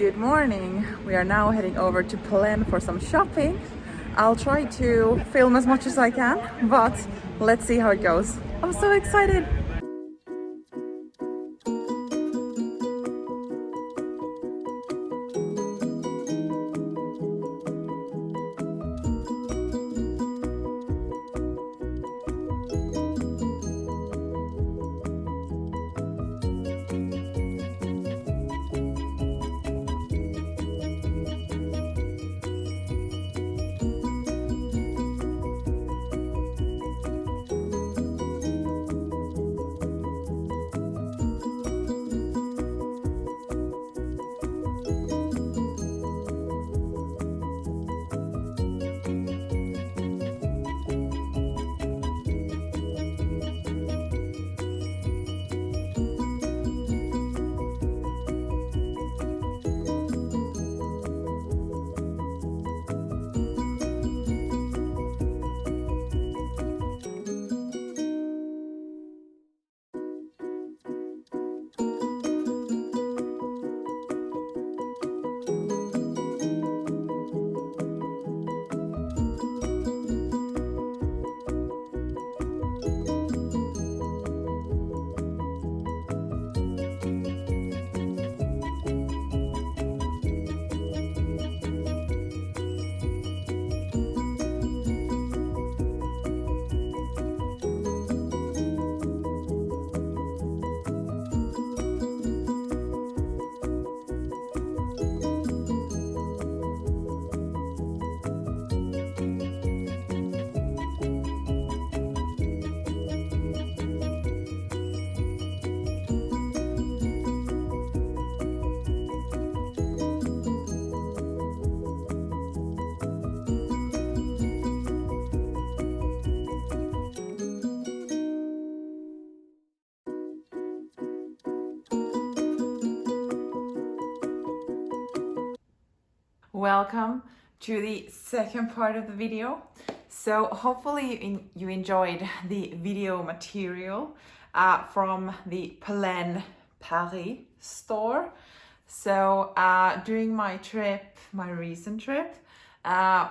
Good morning. We are now heading over to Polène for some shopping. I'll try to film as much as I can, but let's see how it goes. I'm so excited. Welcome to the second part of the video. So hopefully you enjoyed the video material from the Polène Paris store. So during my trip, my recent trip,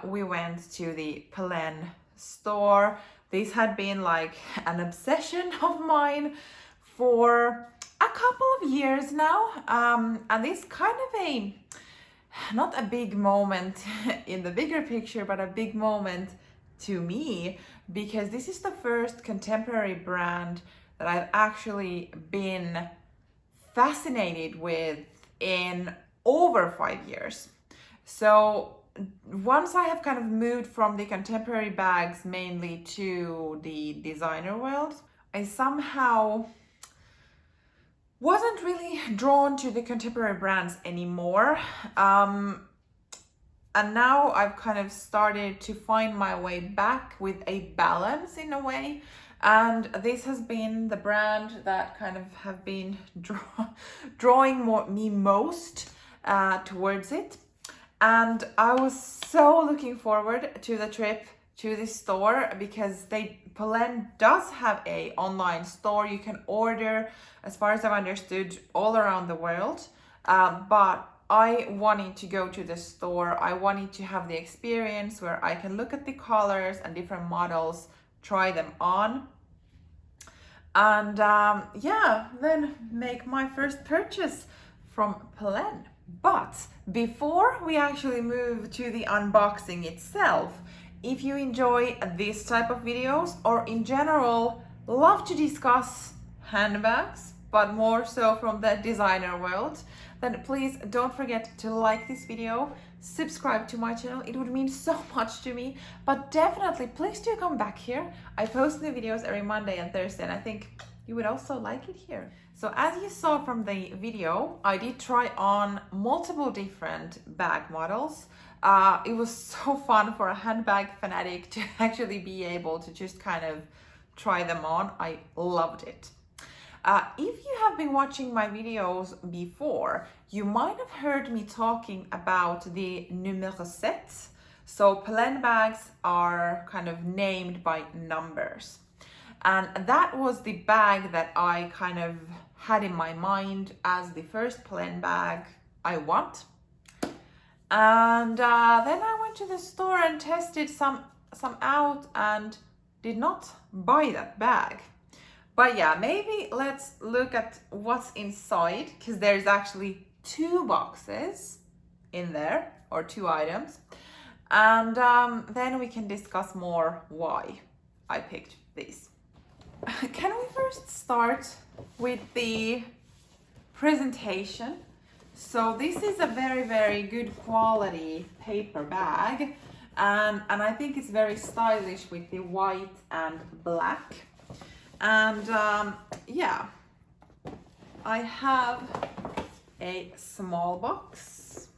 we went to the Polène store. This had been like an obsession of mine for a couple of years now, and this kind of not a big moment in the bigger picture, but a big moment to me, because this is the first contemporary brand that I've actually been fascinated with in over 5 years. So once I have kind of moved from the contemporary bags mainly to the designer world, I somehow wasn't really drawn to the contemporary brands anymore. And now I've kind of started to find my way back with a balance in a way. And this has been the brand that kind of have been drawing me most towards it. And I was so looking forward to the trip to this store, because Polène does have a online store. You can order, as far as I've understood, all around the world. But I wanted to go to the store. I wanted to have the experience where I can look at the colors and different models, try them on, and then make my first purchase from Polène. But before we actually move to the unboxing itself, if you enjoy this type of videos, or in general love to discuss handbags, but more so from the designer world, then please don't forget to like this video, subscribe to my channel. It would mean so much to me. But definitely please do come back here. I post new videos every Monday and Thursday, and I think you would also like it here. So as you saw from the video, I did try on multiple different bag models. It was so fun for a handbag fanatic to actually be able to just kind of try them on. I loved it. If you have been watching my videos before, you might have heard me talking about the numéro 7. So Polène bags are kind of named by numbers. And that was the bag that I kind of had in my mind as the first Polène bag I want. And then I went to the store and tested some out and did not buy that bag. But yeah, maybe let's look at what's inside, because there's actually 2 boxes in there, or 2 items. And then we can discuss more why I picked these. Can we first start with the presentation? So this is a very, very good quality paper bag. And I think it's very stylish with the white and black. And yeah, I have a small box,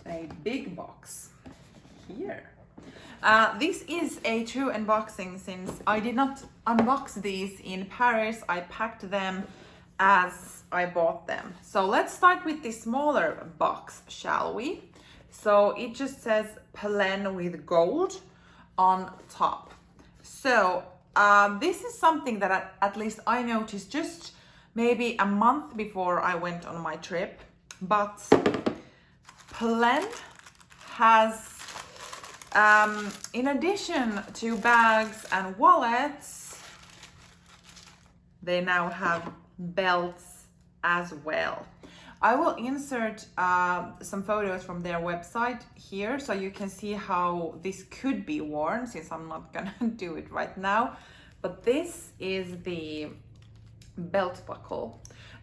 a big box here. This is a true unboxing since I did not unbox these in Paris. I packed them as I bought them. So let's start with the smaller box, shall we? So it just says Polène with gold on top. So this is something that at least I noticed just maybe a month before I went on my trip. But Polène has, in addition to bags and wallets, they now have belts as well. I will insert some photos from their website here so you can see how this could be worn, since I'm not gonna do it right now. But this is the belt buckle.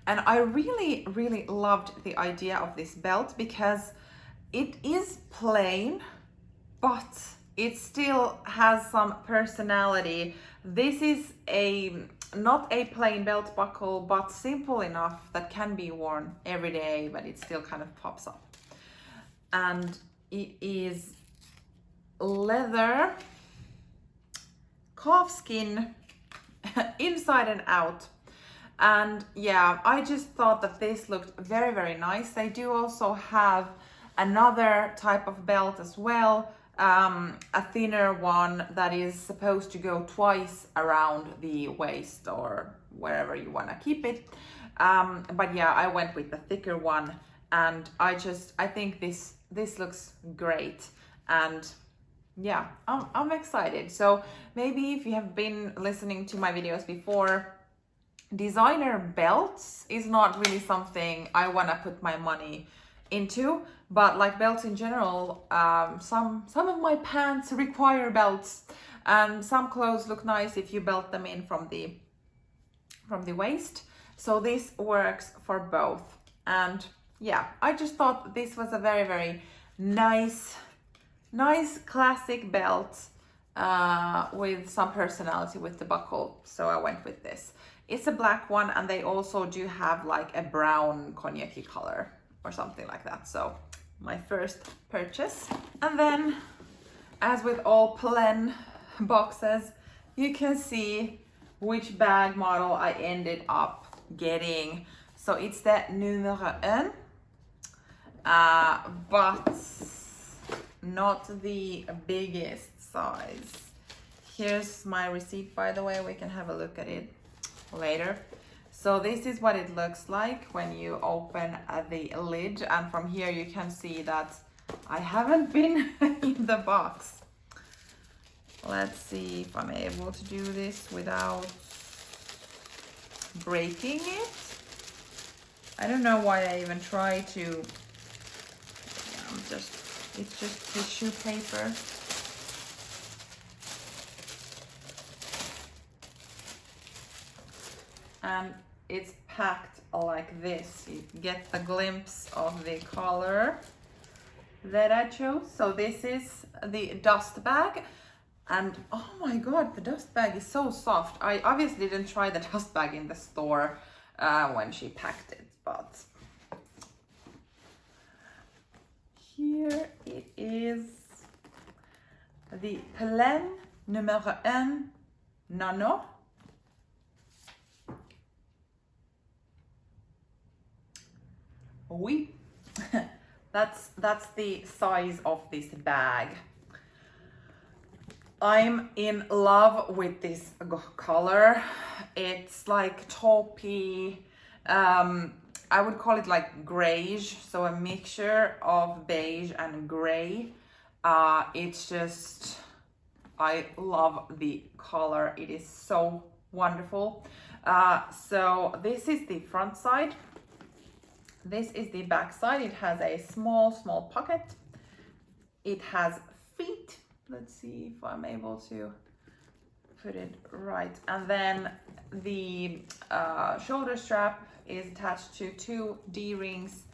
And I really, really loved the idea of this belt because it is plain, but it still has some personality. This is not a plain belt buckle, but simple enough that can be worn every day, but it still kind of pops up. And it is leather, calfskin, inside and out. And yeah, I just thought that this looked very, very nice. They do also have another type of belt as well, a thinner one that is supposed to go twice around the waist or wherever you want to keep it. But yeah, I went with the thicker one, and I think this looks great. And yeah, I'm excited. So maybe if you have been listening to my videos before, designer belts is not really something I want to put my money into, but like belts in general, some of my pants require belts, and some clothes look nice if you belt them in from the waist. So this works for both. And yeah, I just thought this was a very, very nice classic belt with some personality with the buckle, so I went with this. It's a black one, and they also do have like a brown cognac-y color or something like that. So my first purchase. And then, as with all Polène boxes, you can see which bag model I ended up getting. So it's the numéro 1, but not the biggest size. Here's my receipt, by the way. We can have a look at it later. So this is what it looks like when you open the lid, and from here you can see that I haven't been in the box. Let's see if I'm able to do this without breaking it. I don't know why I even try to. It's just tissue paper. And it's packed like this. You get the glimpse of the color that I chose. So this is the dust bag. And oh my god, the dust bag is so soft. I obviously didn't try the dust bag in the store when she packed it, but here it is. The Polène numéro 1 Nano. Oui, that's the size of this bag. I'm in love with this color. It's like taupey. I I would call it like grayish, so a mixture of beige and gray. It's just, I love the color. It is so wonderful. So this is the front side. This is the back side. It has a small pocket. It has feet. Let's see if I'm able to put it right. And then the shoulder strap is attached to 2 D-rings.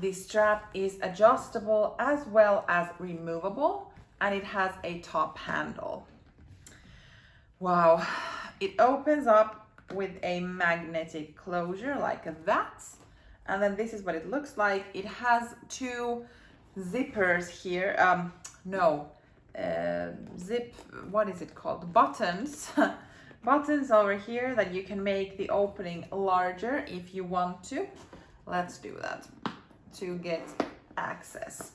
The strap is adjustable as well as removable, and it has a top handle. Wow, it opens up with a magnetic closure like that. And then this is what it looks like. It has 2 zippers here. What is it called? Buttons. Buttons over here that you can make the opening larger if you want to. Let's do that to get access.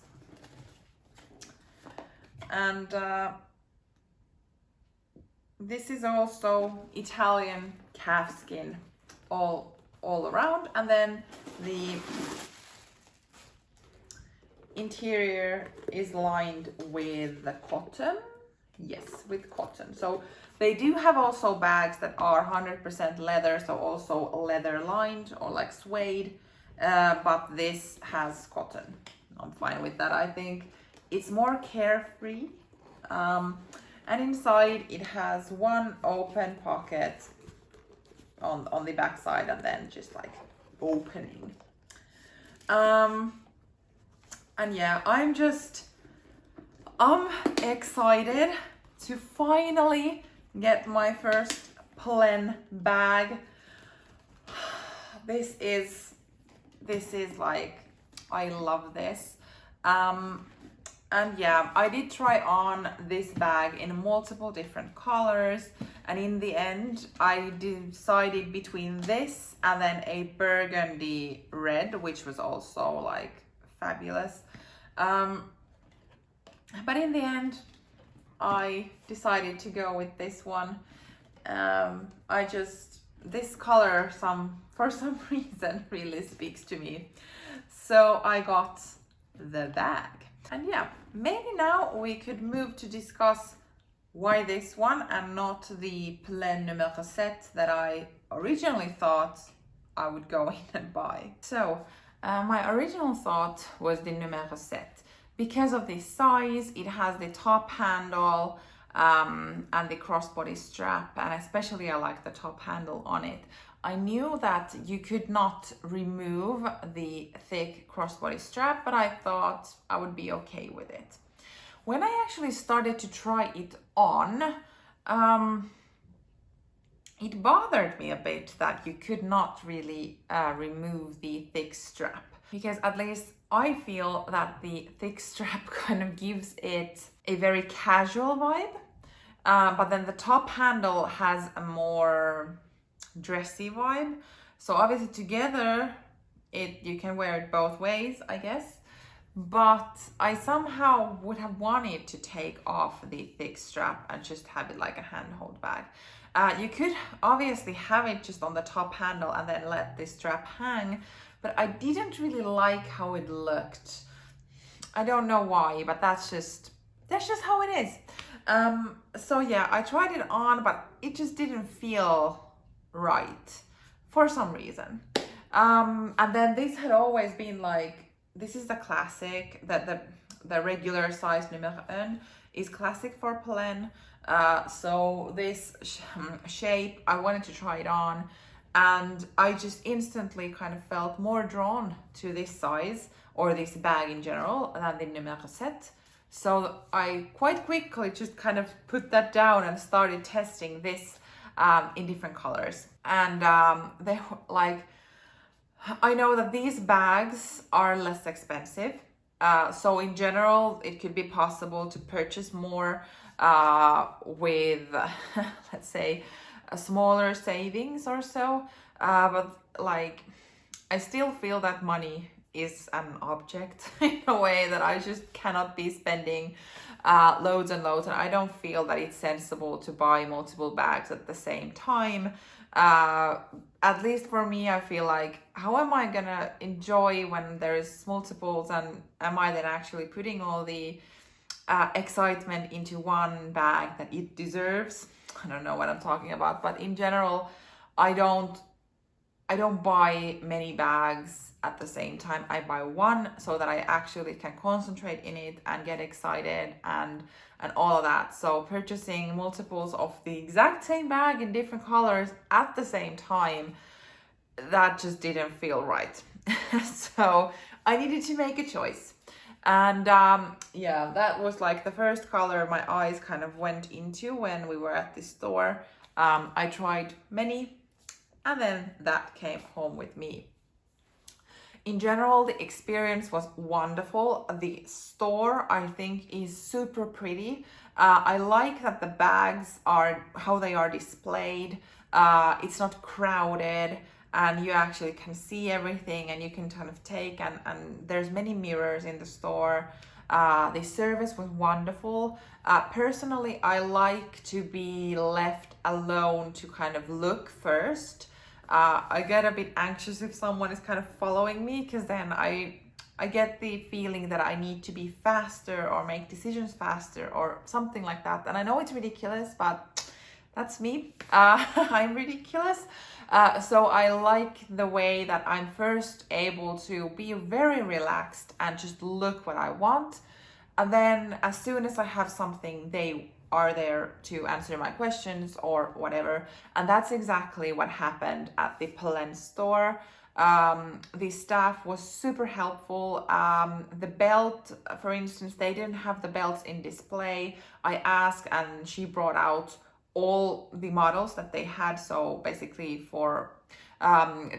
And this is also Italian calfskin all around, and then the interior is lined with the cotton. Yes, with cotton. So they do have also bags that are 100% leather, so also leather lined or like suede, but this has cotton. I'm fine with that. I think it's more carefree. And inside it has 1 open pocket on the back side, and then just like opening. And yeah, I'm excited to finally get my first Polène bag. This is like, I love this. And yeah, I did try on this bag in multiple different colors, and in the end I decided between this and then a burgundy red, which was also like fabulous. But in the end I decided to go with this one. This color for some reason really speaks to me, so I got the bag. And yeah, maybe now we could move to discuss why this one and not the Polène numéro 7 that I originally thought I would go in and buy. So my original thought was the numéro 7 because of the size. It has the top handle and the crossbody strap, and especially I like the top handle on it. I knew that you could not remove the thick crossbody strap, but I thought I would be okay with it. When I actually started to try it on, it bothered me a bit that you could not really remove the thick strap, because at least I feel that the thick strap kind of gives it a very casual vibe, but then the top handle has a more dressy vibe. So obviously together you can wear it both ways, I guess, but I somehow would have wanted to take off the thick strap and just have it like a handhold bag. You could obviously have it just on the top handle and then let the strap hang, but I didn't really like how it looked. I don't know why, but that's just how it is. So yeah, I tried it on, but it just didn't feel right for some reason. And then this had always been like, this is the classic, that the regular size numéro 1 is classic for Polène. So this shape, I wanted to try it on, and I just instantly kind of felt more drawn to this size or this bag in general than the numéro 7. So I quite quickly just kind of put that down and started testing this in different colors. And they like, I know that these bags are less expensive. So in general, it could be possible to purchase more with, let's say, a smaller savings or so. But like, I still feel that money is an object in a way that I just cannot be spending loads and loads, and I don't feel that it's sensible to buy multiple bags at the same time. At least for me, I feel like, how am I gonna enjoy when there's multiples, and am I then actually putting all the excitement into one bag that it deserves? I don't know what I'm talking about, but in general, I don't buy many bags at the same time. I buy one so that I actually can concentrate in it and get excited and all of that. So purchasing multiples of the exact same bag in different colors at the same time, that just didn't feel right. So I needed to make a choice. And yeah, that was like the first color my eyes kind of went into when we were at the store. I tried many, and then that came home with me. In general, the experience was wonderful. The store, I think, is super pretty. I like that the bags are how they are displayed. It's not crowded, and you actually can see everything, and you can kind of take, and there's many mirrors in the store. The service was wonderful. Personally, I like to be left alone to kind of look first. I get a bit anxious if someone is kind of following me, because then I get the feeling that I need to be faster or make decisions faster or something like that. And I know it's ridiculous, but that's me. I'm ridiculous. So I like the way that I'm first able to be very relaxed and just look what I want. And then as soon as I have something, they are there to answer my questions or whatever. And that's exactly what happened at the Polène store. The staff was super helpful. The belt, for instance, they didn't have the belts in display. I asked, and she brought out all the models that they had. So basically for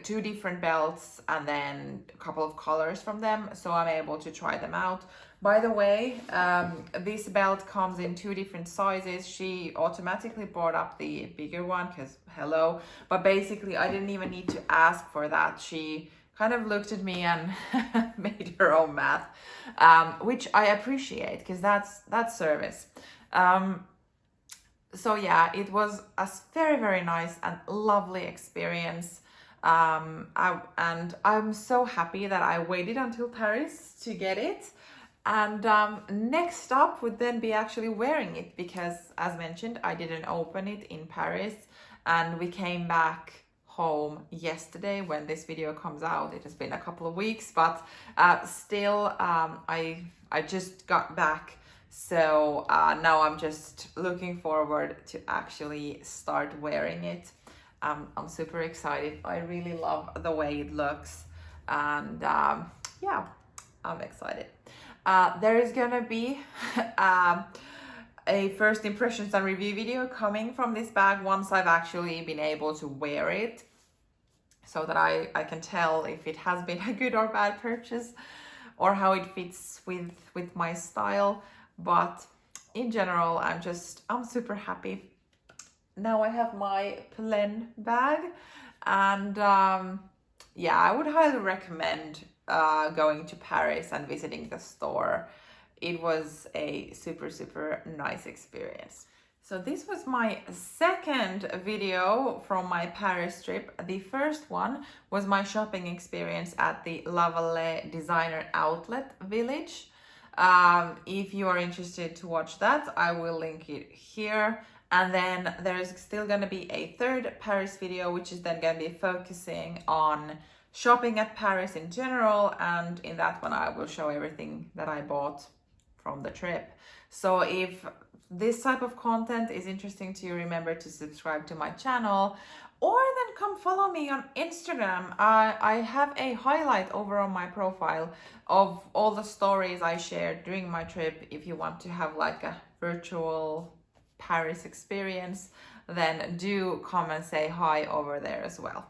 2 different belts and then a couple of colors from them. So I'm able to try them out. By the way, this belt comes in 2 different sizes. She automatically brought up the bigger one because hello, but basically I didn't even need to ask for that. She kind of looked at me and made her own math, which I appreciate because that's service. So yeah, it was a very, very nice and lovely experience. And I'm so happy that I waited until Paris to get it. And next up would then be actually wearing it, because as mentioned, I didn't open it in Paris, and we came back home yesterday when this video comes out. It has been a couple of weeks, but still I just got back. So now I'm just looking forward to actually start wearing it. I'm super excited. I really love the way it looks, and yeah, I'm excited. There is gonna be a first impressions and review video coming from this bag once I've actually been able to wear it, so that I can tell if it has been a good or bad purchase or how it fits with my style. But in general, I'm super happy. Now I have my Polène bag, and yeah, I would highly recommend going to Paris and visiting the store. It was a super, super nice experience. So this was my second video from my Paris trip. The first one was my shopping experience at the La Vallée Designer Outlet Village. If you are interested to watch that, I will link it here. And then there's still gonna be a third Paris video, which is then gonna be focusing on shopping at Paris in general, and in that one I will show everything that I bought from the trip. So if this type of content is interesting to you, remember to subscribe to my channel, or then come follow me on Instagram. I have a highlight over on my profile of all the stories I shared during my trip. If you want to have like a virtual Paris experience, then do come and say hi over there as well.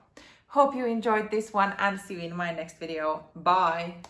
Hope you enjoyed this one, and see you in my next video. Bye!